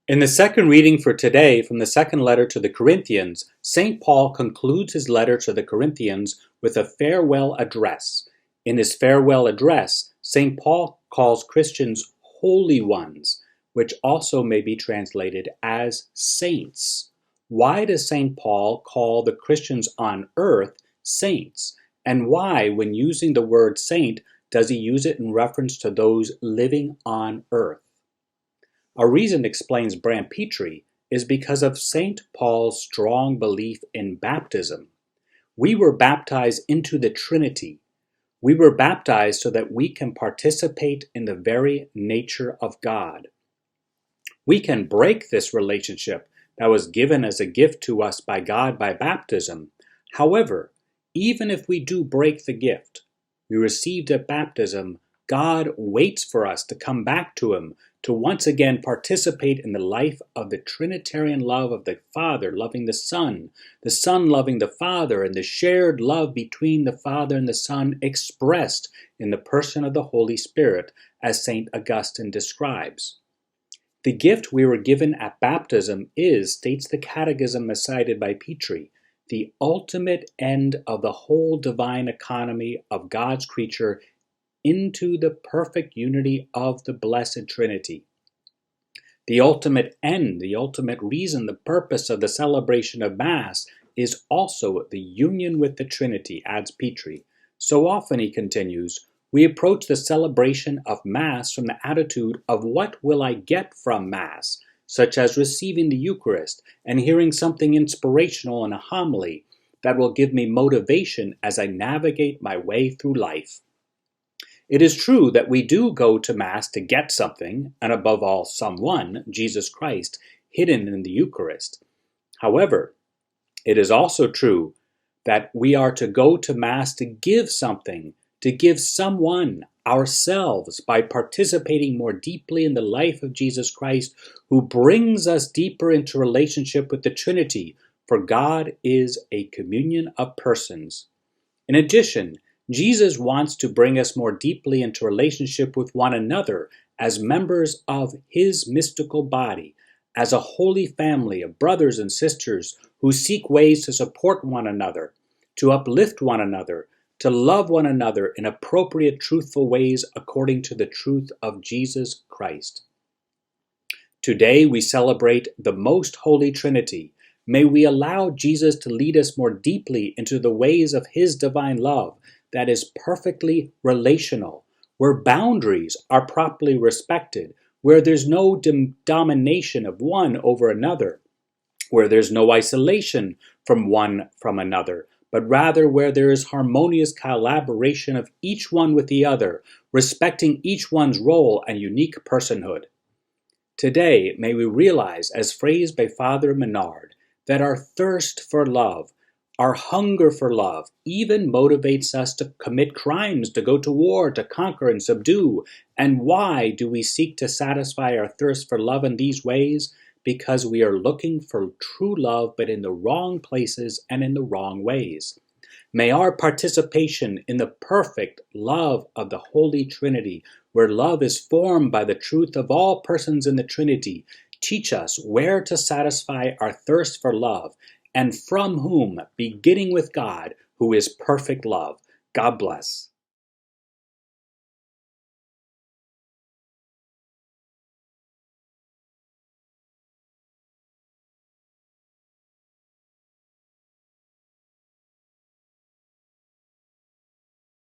In the second reading for today from the second letter to the Corinthians, St. Paul concludes his letter to the Corinthians with a farewell address. In his farewell address, St. Paul calls Christians holy ones, which also may be translated as saints. Why does St. Paul call the Christians on earth saints? And why, when using the word saint, does he use it in reference to those living on earth? A reason, explains Brant Petrie, is because of St. Paul's strong belief in baptism. We were baptized into the Trinity. We were baptized so that we can participate in the very nature of God. We can break this relationship that was given as a gift to us by God by baptism. However, even if we do break the gift we received at baptism, God waits for us to come back to Him, to once again participate in the life of the Trinitarian love of the Father loving the Son loving the Father, and the shared love between the Father and the Son expressed in the person of the Holy Spirit, as St. Augustine describes. The gift we were given at baptism is, states the Catechism as cited by Petrie, the ultimate end of the whole divine economy of God's creature into the perfect unity of the Blessed Trinity. The ultimate end, the ultimate reason, the purpose of the celebration of Mass is also the union with the Trinity, adds Petrie. So often, he continues, we approach the celebration of Mass from the attitude of what will I get from Mass, such as receiving the Eucharist and hearing something inspirational in a homily that will give me motivation as I navigate my way through life. It is true that we do go to Mass to get something, and above all, someone, Jesus Christ, hidden in the Eucharist. However, it is also true that we are to go to Mass to give something, to give someone, ourselves, by participating more deeply in the life of Jesus Christ, who brings us deeper into relationship with the Trinity, for God is a communion of persons. In addition, Jesus wants to bring us more deeply into relationship with one another as members of His mystical body, as a holy family of brothers and sisters who seek ways to support one another, to uplift one another, to love one another in appropriate, truthful ways according to the truth of Jesus Christ. Today we celebrate the Most Holy Trinity. May we allow Jesus to lead us more deeply into the ways of His divine love that is perfectly relational, where boundaries are properly respected, where there's no domination of one over another, where there's no isolation from one from another, but rather where there is harmonious collaboration of each one with the other, respecting each one's role and unique personhood. Today, may we realize, as phrased by Father Menard, that our thirst for love, our hunger for love, even motivates us to commit crimes, to go to war, to conquer and subdue. And why do we seek to satisfy our thirst for love in these ways? Because we are looking for true love, but in the wrong places and in the wrong ways. May our participation in the perfect love of the Holy Trinity, where love is formed by the truth of all persons in the Trinity, teach us where to satisfy our thirst for love, and from whom, beginning with God, who is perfect love. God bless.